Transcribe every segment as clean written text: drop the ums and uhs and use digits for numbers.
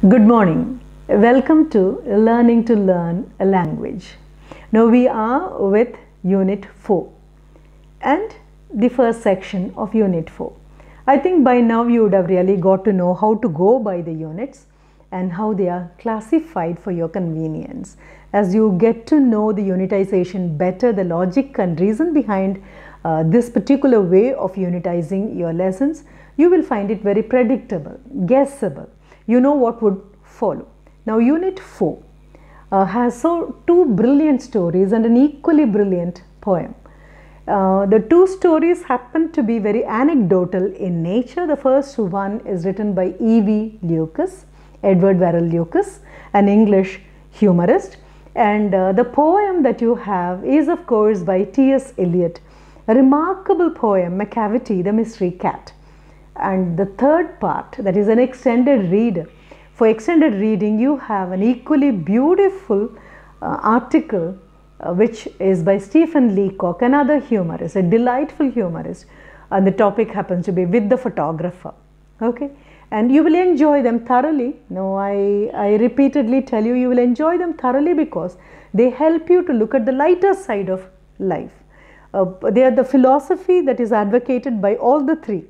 Good morning. Welcome to Learning to Learn a Language. Now we are with Unit 4 and the first section of Unit 4. I think by now you would have really got to know how to go by the units and how they are classified for your convenience. As you get to know the unitization better, the logic and reason behind this particular way of unitizing your lessons, you will find it very predictable, guessable. You know what would follow. Now Unit 4 has two brilliant stories and an equally brilliant poem. The two stories happen to be very anecdotal in nature. The first one is written by E.V. Lucas, Edward Verrall Lucas, an English humorist, and the poem that you have is of course by T.S. Eliot, a remarkable poem, Macavity, the Mystery Cat. And the third part, that is an extended reader. For extended reading, you have an equally beautiful article which is by Stephen Leacock, another humorist, a delightful humorist, and the topic happens to be With the Photographer. Okay, and you will enjoy them thoroughly. No, I repeatedly tell you, you will enjoy them thoroughly because they help you to look at the lighter side of life. They are the philosophy that is advocated by all the three,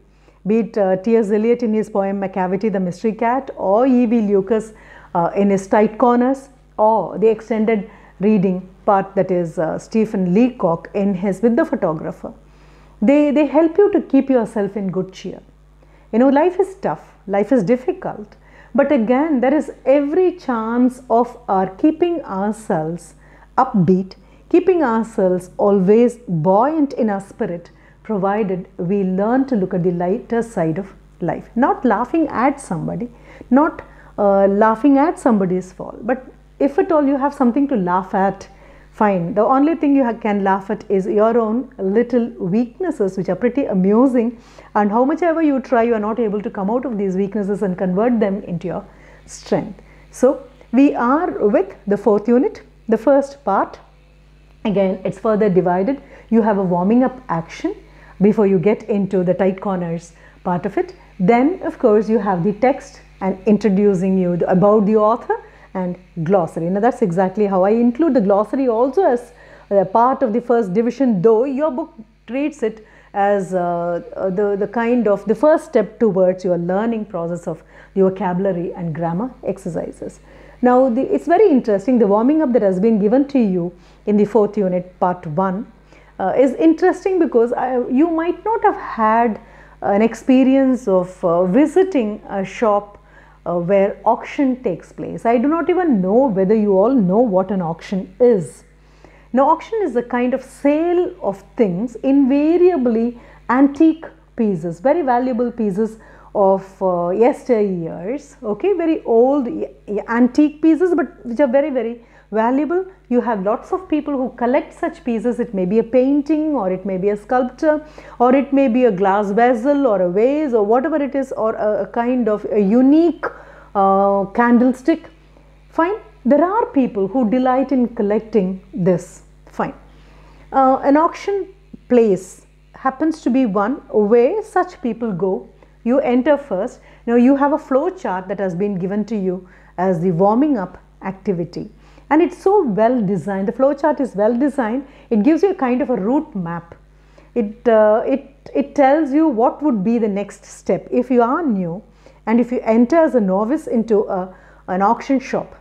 be it T.S. Eliot in his poem Macavity, the Mystery Cat, or E.V. Lucas in his Tight Corners, or the extended reading part that is Stephen Leacock in his With the Photographer. They help you to keep yourself in good cheer. You know, life is tough, life is difficult, but again there is every chance of our keeping ourselves upbeat, keeping ourselves always buoyant in our spirit, provided we learn to look at the lighter side of life. Not laughing at somebody, not laughing at somebody's fall, but if at all you have something to laugh at, fine. The only thing you can laugh at is your own little weaknesses, which are pretty amusing, and how much ever you try, you are not able to come out of these weaknesses and convert them into your strength. So we are with the fourth unit, the first part. Again, it's further divided. You have a warming up action before you get into the Tight Corners part of it. Then of course you have the text and introducing you about the author and glossary. Now that's exactly how I include the glossary also as a part of the first division, though your book treats it as the kind of the first step towards your learning process of the vocabulary and grammar exercises. Now it's very interesting, the warming up that has been given to you in the fourth unit, part 1, is interesting because you might not have had an experience of visiting a shop where auction takes place. I do not even know whether you all know what an auction is. Now auction is a kind of sale of things, invariably antique pieces, very valuable pieces of yesteryears, okay, very old antique pieces, but which are very, very valuable. You have lots of people who collect such pieces. It may be a painting, or it may be a sculpture, or it may be a glass vessel or a vase or whatever it is, or a kind of a unique candlestick. Fine. There are people who delight in collecting this. Fine. An auction place happens to be one where such people go. You enter first. Now you have a flow chart that has been given to you as the warming up activity. And it's so well designed, the flow chart is well designed, it gives you a kind of a route map. It tells you what would be the next step if you are new and if you enter as a novice into an auction shop.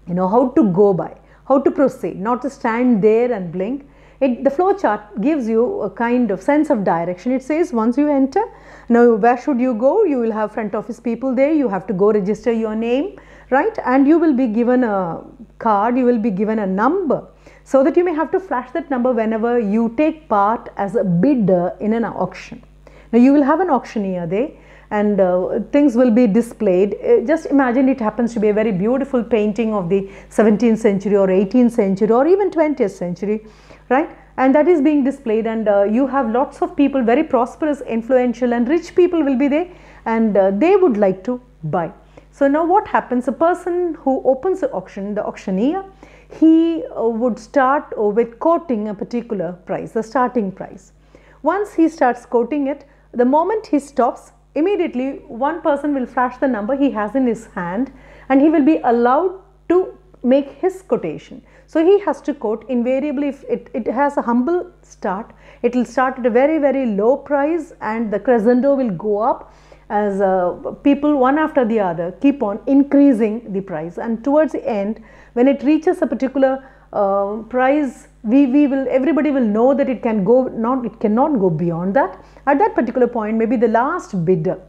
You know how to go by, how to proceed, not to stand there and blink. The flow chart gives you a kind of sense of direction. It says once you enter, now where should you go? You will have front office people there, you have to go register your name, right? And you will be given a card, you will be given a number, so that you may have to flash that number whenever you take part as a bidder in an auction. Now you will have an auctioneer there, and things will be displayed. Just imagine it happens to be a very beautiful painting of the 17th century or 18th century or even 20th century, right? And that is being displayed, and you have lots of people, very prosperous, influential and rich people will be there, and they would like to buy. So now what happens, a person who opens the auction, the auctioneer, he would start with quoting a particular price, the starting price. Once he starts quoting it, the moment he stops, immediately one person will flash the number he has in his hand and he will be allowed to make his quotation. So he has to quote. Invariably, if it has a humble start, it will start at a very, very low price and the crescendo will go up as people one after the other keep on increasing the price, and towards the end when it reaches a particular price, everybody will know that it cannot go beyond that. At that particular point, maybe the last bidder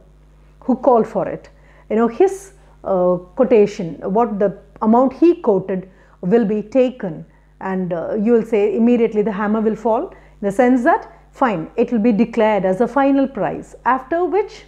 who called for it, his quotation, what the amount he quoted will be taken, and you will say immediately the hammer will fall, in the sense that fine, it will be declared as a final price, after which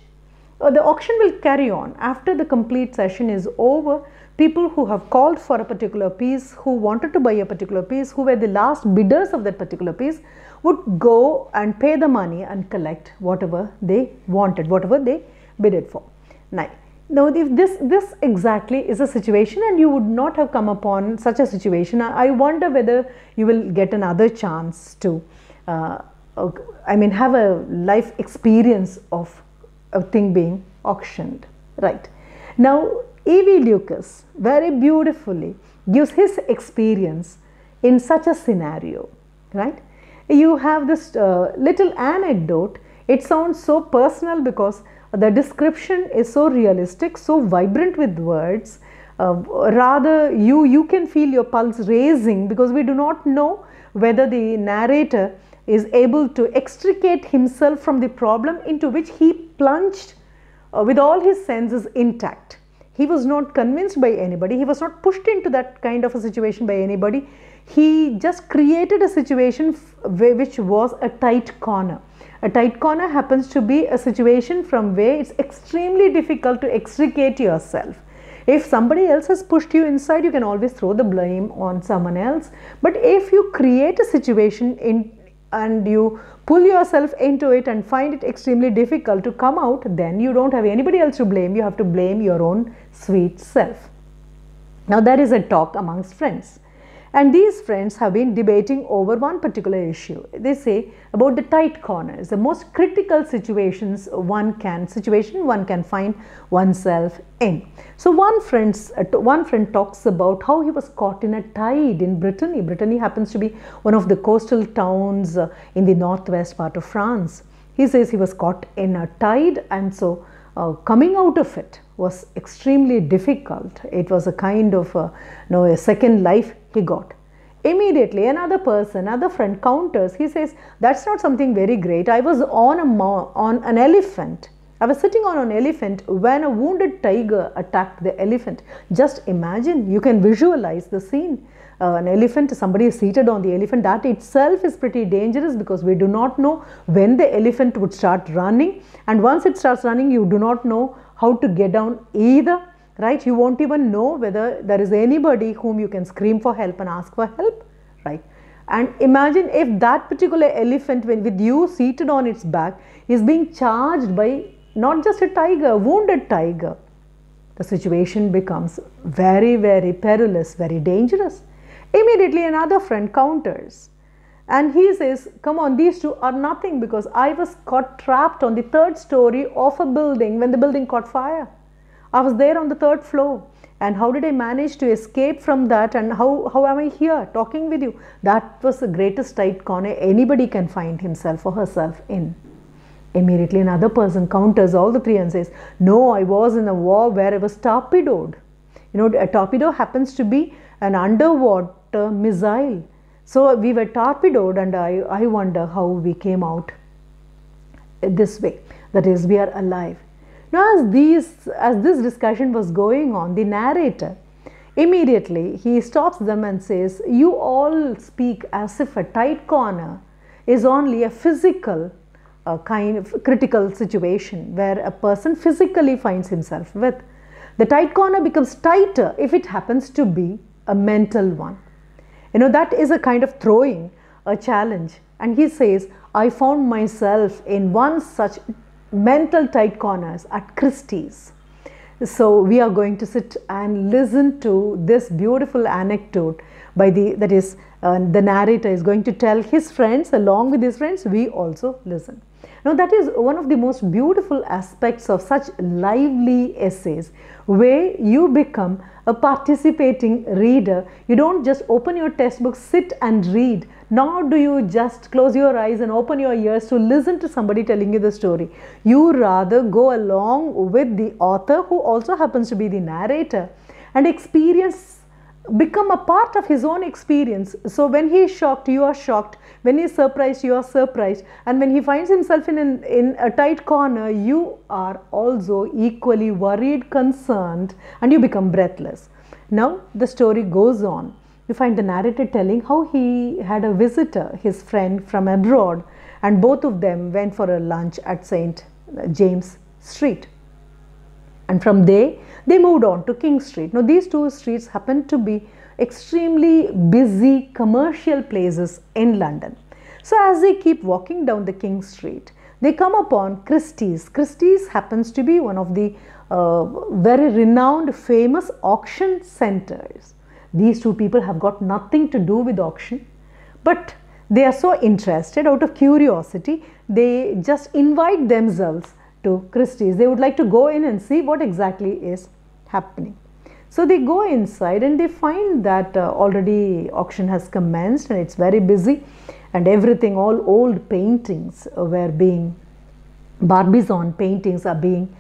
the auction will carry on. After the complete session is over, people who have called for a particular piece, who wanted to buy a particular piece, who were the last bidders of that particular piece, would go and pay the money and collect whatever they wanted, whatever they bidded for. Now if this exactly is a situation and you would not have come upon such a situation, I wonder whether you will get another chance to have a life experience of a thing being auctioned, right? Now E.V. Lucas very beautifully gives his experience in such a scenario, right? You have this little anecdote. It sounds so personal because the description is so realistic, so vibrant with words. Rather, you can feel your pulse raising, because we do not know whether the narrator is able to extricate himself from the problem into which he plunged with all his senses intact. He was not convinced by anybody. He was not pushed into that kind of a situation by anybody. He just created a situation which was a tight corner. A tight corner happens to be a situation from where it's extremely difficult to extricate yourself. If somebody else has pushed you inside, you can always throw the blame on someone else. But if you create a situation and you pull yourself into it and find it extremely difficult to come out, then you don't have anybody else to blame. You have to blame your own sweet self. Now there is a talk amongst friends, and these friends have been debating over one particular issue. They say about the tight corners, the most critical situations one can find oneself in. So one friend talks about how he was caught in a tide in Brittany. Brittany happens to be one of the coastal towns in the northwest part of France. He says he was caught in a tide, and so coming out of it was extremely difficult. It was a kind of a second life he got. Immediately another friend counters. He says, that's not something very great. I was on an elephant. I was sitting on an elephant when a wounded tiger attacked the elephant. Just imagine, you can visualize the scene. An elephant, somebody is seated on the elephant. That itself is pretty dangerous, because we do not know when the elephant would start running, and once it starts running, you do not know how to get down either, right? You won't even know whether there is anybody whom you can scream for help and ask for help, right? And imagine if that particular elephant, with you seated on its back, is being charged by not just a tiger, a wounded tiger. The situation becomes very, very perilous, very dangerous. Immediately another friend counters, and he says, come on, these two are nothing, because I was caught trapped on the third story of a building when the building caught fire. I was there on the third floor, and how did I manage to escape from that, and how am I here talking with you? That was the greatest tight corner anybody can find himself or herself in. Immediately another person counters all the three and says, no, I was in a war where I was torpedoed. A torpedo happens to be an underwater missile. So we were torpedoed, and I wonder how we came out this way. That is, we are alive. Now as this discussion was going on, the narrator, immediately he stops them and says, you all speak as if a tight corner is only a physical kind of critical situation where a person physically finds himself with. The tight corner becomes tighter if it happens to be a mental one. That is a kind of throwing a challenge. And he says, I found myself in one such mental tight corners at Christie's. So we are going to sit and listen to this beautiful anecdote by the narrator is going to tell his friends. Along with his friends, we also listen. Now that is one of the most beautiful aspects of such lively essays, where you become a participating reader. You don't just open your textbook, sit and read, nor do you just close your eyes and open your ears to listen to somebody telling you the story. You rather go along with the author, who also happens to be the narrator, and become a part of his own experience. So when he is shocked, you are shocked. When he is surprised, you are surprised. And when he finds himself in a tight corner, you are also equally worried, concerned, and you become breathless. Now the story goes on. You find the narrator telling how he had a visitor, his friend from abroad, and both of them went for a lunch at St. James Street. And from there, they moved on to King Street. Now, these two streets happen to be extremely busy commercial places in London. So, as they keep walking down the King Street, they come upon Christie's. Christie's happens to be one of the very renowned, famous auction centers. These two people have got nothing to do with auction, but they are so interested. Out of curiosity, they just invite themselves to Christie's. They would like to go in and see what exactly is happening. So they go inside and they find that already auction has commenced and it's very busy, and everything, all old paintings were being, Barbizon paintings are being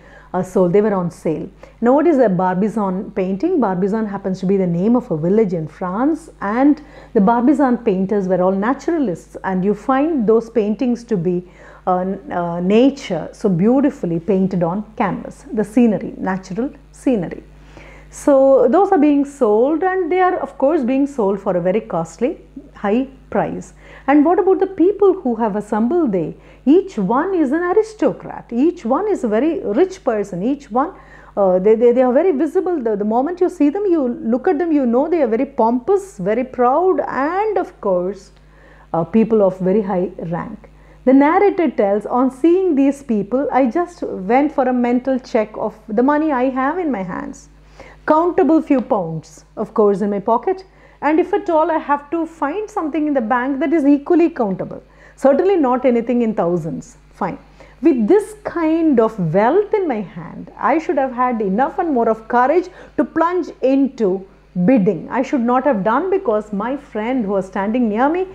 sold. They were on sale. Now, what is a Barbizon painting? Barbizon happens to be the name of a village in France, and the Barbizon painters were all naturalists, and you find those paintings to be nature, so beautifully painted on canvas, the scenery, natural scenery. So those are being sold, and they are of course being sold for a very costly, high price. And what about the people who have assembled there? Each one is an aristocrat, each one is a very rich person, each one they are very visible. The moment you see them, you look at them, you know they are very pompous, very proud, and of course people of very high rank. The narrator tells, on seeing these people, I just went for a mental check of the money I have in my hands. Countable few pounds, of course, in my pocket. And if at all I have to find something in the bank that is equally countable. Certainly not anything in thousands. Fine. With this kind of wealth in my hand, I should have had enough and more of courage to plunge into bidding. I should not have done, because my friend who was standing near me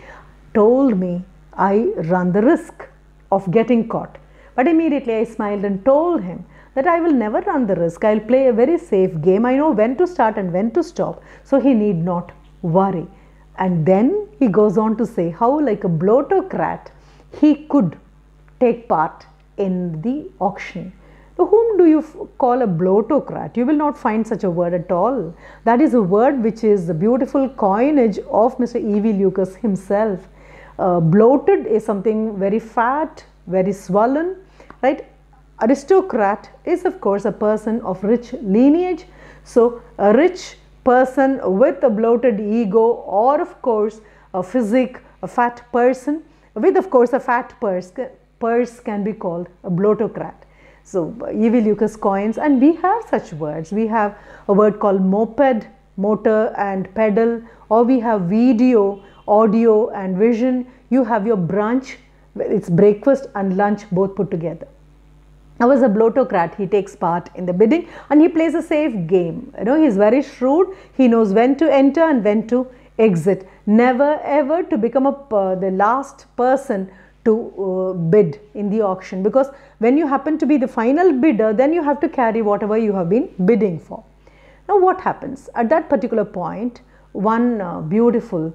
told me I run the risk of getting caught. But immediately I smiled and told him that I will never run the risk. I will play a very safe game. I know when to start and when to stop, so he need not worry. And then he goes on to say how, like a bloatocrat, he could take part in the auction. So whom do you call a bloatocrat? You will not find such a word at all. That is a word which is the beautiful coinage of Mr. E.V. Lucas himself. Bloated is something very fat, very swollen, right? Aristocrat is of course a person of rich lineage. So a rich person with a bloated ego, or of course a physique, a fat person with of course a fat purse can be called a bloatocrat. So E.V. Lucas coins, and we have such words. We have a word called moped, motor and pedal, or we have video, audio and vision. You have your brunch, it's breakfast and lunch both put together. Now, as a bloatocrat, he takes part in the bidding and he plays a safe game. You know, he is very shrewd. He knows when to enter and when to exit. Never ever to become the last person to bid in the auction, because when you happen to be the final bidder, then you have to carry whatever you have been bidding for. Now, what happens? At that particular point, one beautiful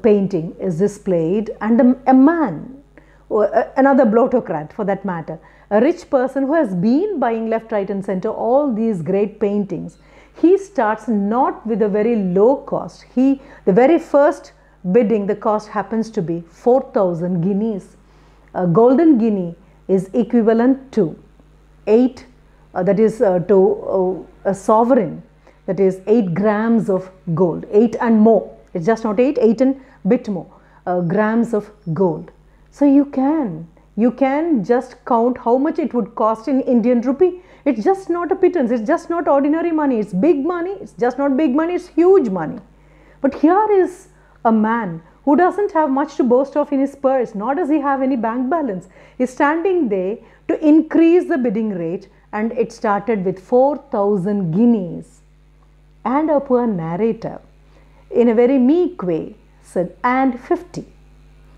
painting is displayed, and a man, another bloatocrat for that matter, a rich person who has been buying left, right and center all these great paintings, he starts not with a very low cost. The very first bidding, the cost happens to be 4,000 guineas. A golden guinea is equivalent to 8, that is to a sovereign, that is 8 grams of gold, 8 and more. It's just not 8 and bit more grams of gold. So you can just count how much it would cost in Indian rupee. It's just not a pittance. It's just not ordinary money. It's big money. It's just not big money. It's huge money. But here is a man who doesn't have much to boast of in his purse, nor does he have any bank balance, is standing there to increase the bidding rate, and it started with 4,000 guineas. And our poor narrator, in a very meek way, said, and 50.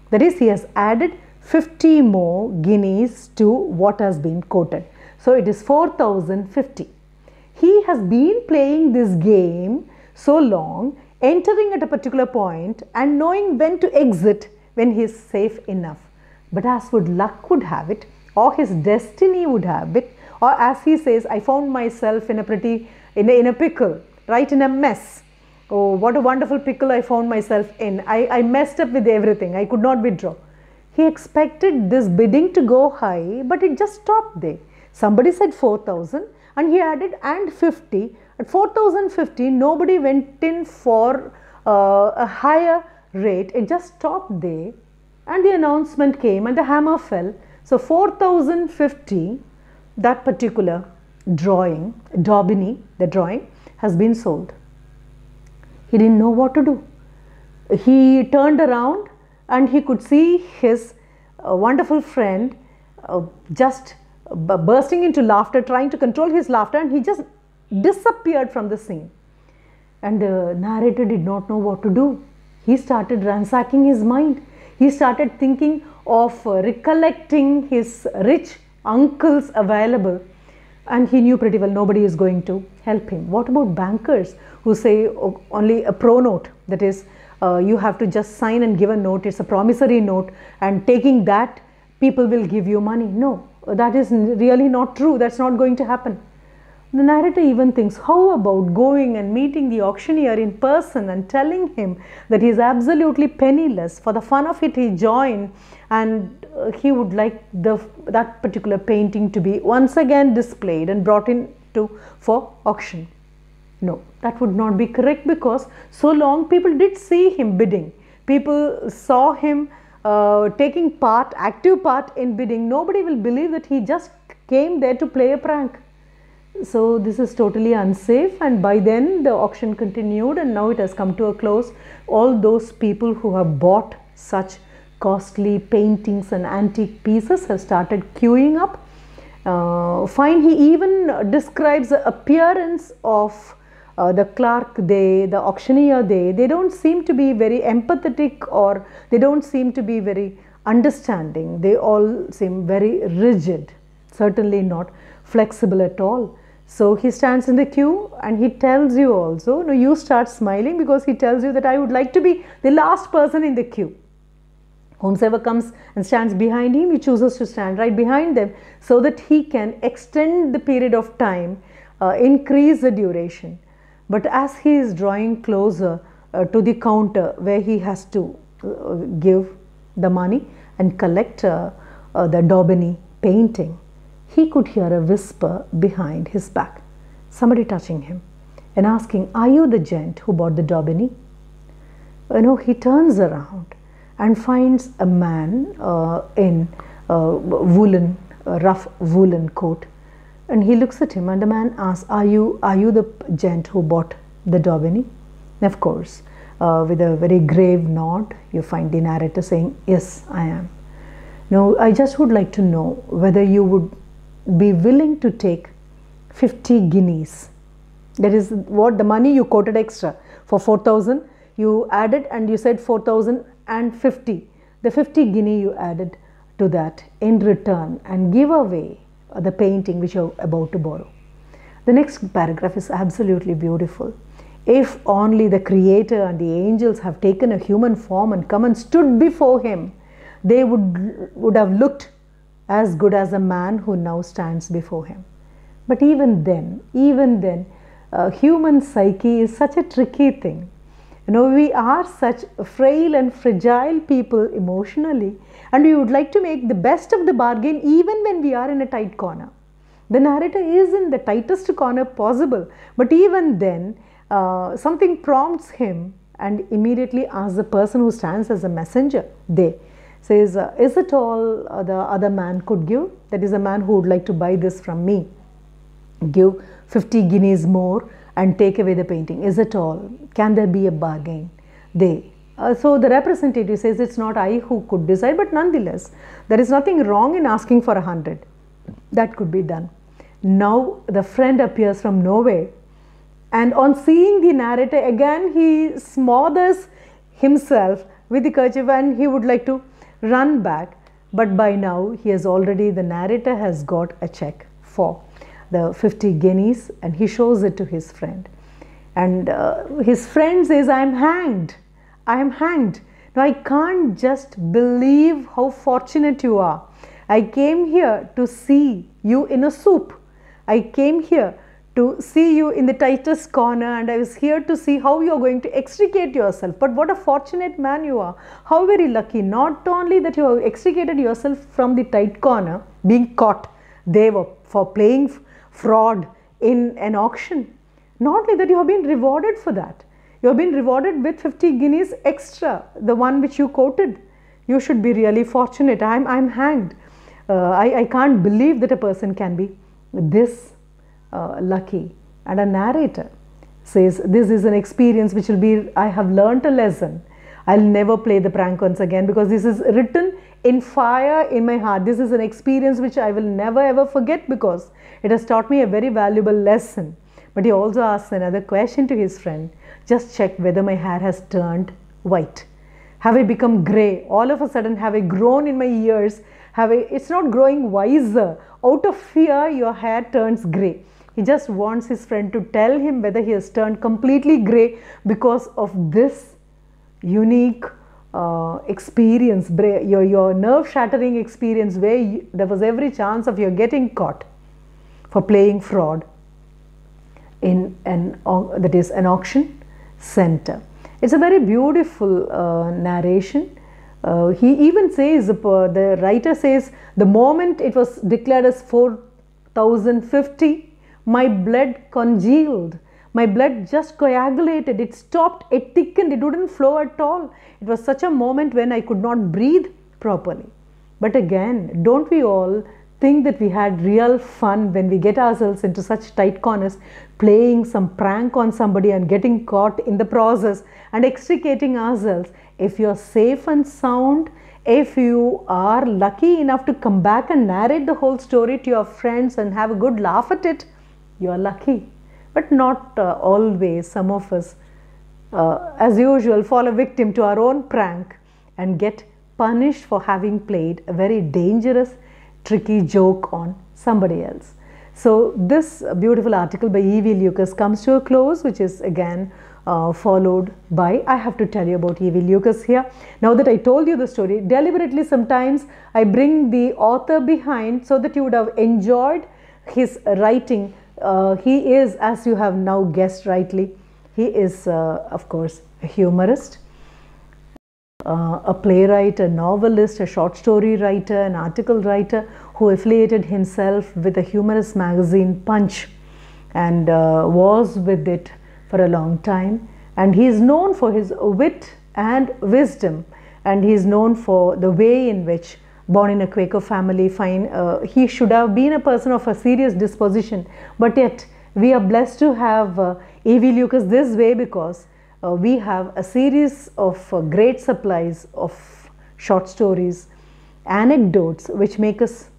That is, he has added 50 more guineas to what has been quoted. So it is 4,050. He has been playing this game so long, entering at a particular point and knowing when to exit when he is safe enough. But as would luck would have it, or his destiny would have it, or as he says, I found myself in a pickle, right, in a mess. Oh, what a wonderful pickle I found myself in. I messed up with everything. I could not withdraw. He expected this bidding to go high, but it just stopped there. Somebody said 4,000 and he added and 50. At 4,050, nobody went in for a higher rate. It just stopped there, and the announcement came and the hammer fell. So 4,050, that particular drawing, Daubeny, the drawing, has been sold. He didn't know what to do. He turned around and he could see his wonderful friend just bursting into laughter, trying to control his laughter, and he just disappeared from the scene. And the narrator did not know what to do. He started ransacking his mind. He started thinking of recollecting his rich uncles available, and he knew pretty well nobody is going to help him. What about bankers who say only a pro note, that is, you have to just sign and give a note, it's a promissory note, and taking that people will give you money? No, that is really not true. That's not going to happen. The narrator even thinks, how about going and meeting the auctioneer in person and telling him that he is absolutely penniless. For the fun of it, he joined, and he would like that particular painting to be once again displayed and brought in for auction. No, that would not be correct, because so long people did see him bidding. People saw him taking active part in bidding. Nobody will believe that he just came there to play a prank. So this is totally unsafe, and by then the auction continued, and now it has come to a close. All those people who have bought such costly paintings and antique pieces have started queuing up. Fine, he even describes the appearance of the clerk there, the auctioneer there. They don't seem to be very empathetic, or they don't seem to be very understanding. They all seem very rigid, certainly not flexible at all. So he stands in the queue and he tells you also, no, you start smiling, because he tells you that I would like to be the last person in the queue. Whomsoever comes and stands behind him, he chooses to stand right behind them, so that he can extend the period of time, increase the duration. But as he is drawing closer to the counter where he has to give the money and collect the Daubeny painting, he could hear a whisper behind his back, somebody touching him and asking, are you the gent who bought the Daubeny? He turns around and finds a man in woolen, rough woolen coat, and he looks at him, and the man asks, are you the gent who bought the Daubeny? Of course, with a very grave nod, you find the narrator saying, yes, I am. Now, I just would like to know whether you would be willing to take 50 guineas. That is what the money you quoted extra. For 4,000 you added, and you said 4,050. The 50 guinea you added to that in return, and give away the painting which you are about to borrow. The next paragraph is absolutely beautiful. If only the Creator and the angels have taken a human form and come and stood before him, they would have looked as good as a man who now stands before him. But even then, human psyche is such a tricky thing. We are such frail and fragile people emotionally, and we would like to make the best of the bargain even when we are in a tight corner. The narrator is in the tightest corner possible, but even then something prompts him, and immediately asks the person who stands as a messenger there, says, is it all the other man could give? That is, a man who would like to buy this from me. Give 50 guineas more and take away the painting. Is it all? Can there be a bargain? They, So the representative says, it's not I who could decide, but nonetheless, there is nothing wrong in asking for 100. That could be done. Now the friend appears from nowhere, and on seeing the narrator again, he smothers himself with the kerchief and he would like to run back. But by now, the narrator has got a check for the 50 guineas and he shows it to his friend. And his friend says, I am hanged. I am hanged. Now I can't just believe how fortunate you are. I came here to see you in a soup. I came here to see you in the tightest corner, and I was here to see how you are going to extricate yourself. But what a fortunate man you are. How very lucky. Not only that you have extricated yourself from the tight corner, being caught there for playing fraud in an auction. Not only that, you have been rewarded for that. You have been rewarded with 50 guineas extra, the one which you quoted. You should be really fortunate. I'm hanged. I can't believe that a person can be this lucky. And a narrator says, this is an experience which will be, I have learnt a lesson. I'll never play the prank once again, because this is written in fire in my heart. This is an experience which I will never ever forget, because it has taught me a very valuable lesson. But he also asks another question to his friend. Just check whether my hair has turned white. Have I become grey? All of a sudden, have I grown in my ears? It's not growing wiser. Out of fear, your hair turns grey. He just wants his friend to tell him whether he has turned completely grey because of this unique experience, your nerve-shattering experience, where there was every chance of your getting caught for playing fraud in an auction center. It's a very beautiful narration. He even says, the writer says, the moment it was declared as 4,050, my blood congealed. My blood just coagulated. It stopped, it thickened, it wouldn't flow at all. It was such a moment when I could not breathe properly. But again, don't we all think that we had real fun when we get ourselves into such tight corners, playing some prank on somebody and getting caught in the process and extricating ourselves? If you're safe and sound, if you are lucky enough to come back and narrate the whole story to your friends and have a good laugh at it, you are lucky. But not always. Some of us, as usual, fall a victim to our own prank and get punished for having played a very dangerous, tricky joke on somebody else. So this beautiful article by E.V. Lucas comes to a close, which is again followed by, I have to tell you about E.V. Lucas here. Now that I told you the story, deliberately sometimes I bring the author behind so that you would have enjoyed his writing. He is, as you have now guessed rightly, he is of course a humorist, a playwright, a novelist, a short story writer, an article writer who affiliated himself with the humorous magazine Punch and was with it for a long time. And he is known for his wit and wisdom, and he is known for the way in which, born in a Quaker family, he should have been a person of a serious disposition, but yet we are blessed to have E.V. Lucas this way, because we have a series of great supplies of short stories, anecdotes which make us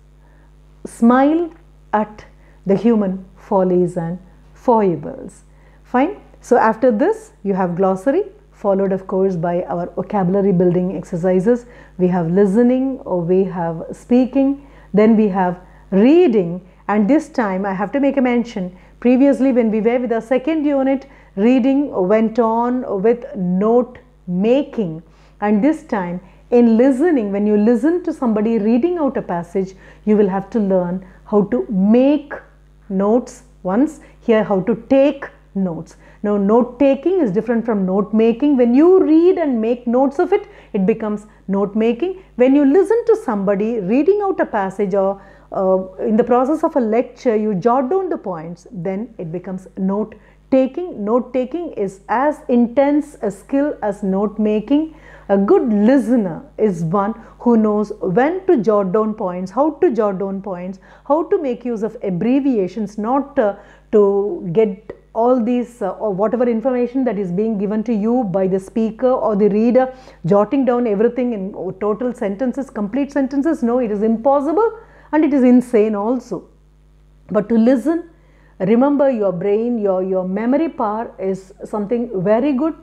smile at the human follies and foibles. Fine. So after this you have glossary, followed of course by our vocabulary building exercises. We have listening, or we have speaking, then we have reading, and this time I have to make a mention. Previously, when we were with our second unit, reading went on with note making, and this time in listening, when you listen to somebody reading out a passage, you will have to learn how to make notes once, here how to take notes. Now, note taking is different from note making. When you read and make notes of it, it becomes note making. When you listen to somebody reading out a passage, or in the process of a lecture you jot down the points, then it becomes note taking. Note taking is as intense a skill as note making. A good listener is one who knows when to jot down points, how to jot down points, how to make use of abbreviations, not to get all these or whatever information that is being given to you by the speaker or the reader, jotting down everything in total sentences, complete sentences. No, it is impossible and it is insane also. But to listen, remember, your brain, your memory power is something very good,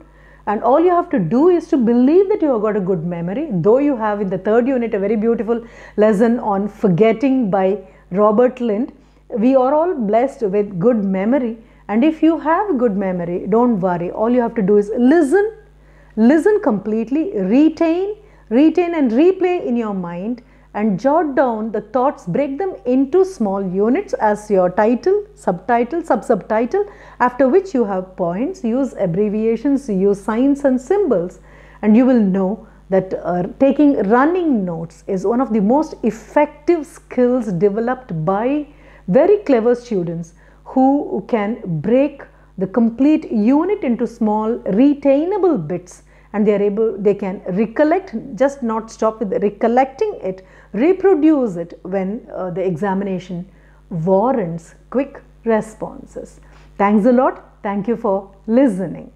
and all you have to do is to believe that you have got a good memory. Though you have in the 3rd unit a very beautiful lesson on forgetting by Robert Lind, we are all blessed with good memory, and if you have good memory, don't worry. All you have to do is listen completely, retain and replay in your mind, and jot down the thoughts, break them into small units as your title, subtitle, sub-subtitle, after which you have points, use abbreviations, use signs and symbols, and you will know that taking running notes is one of the most effective skills developed by very clever students who can break the complete unit into small retainable bits, and they can recollect, just not stop with recollecting it, reproduce it when the examination warrants quick responses. Thanks a lot. Thank you for listening.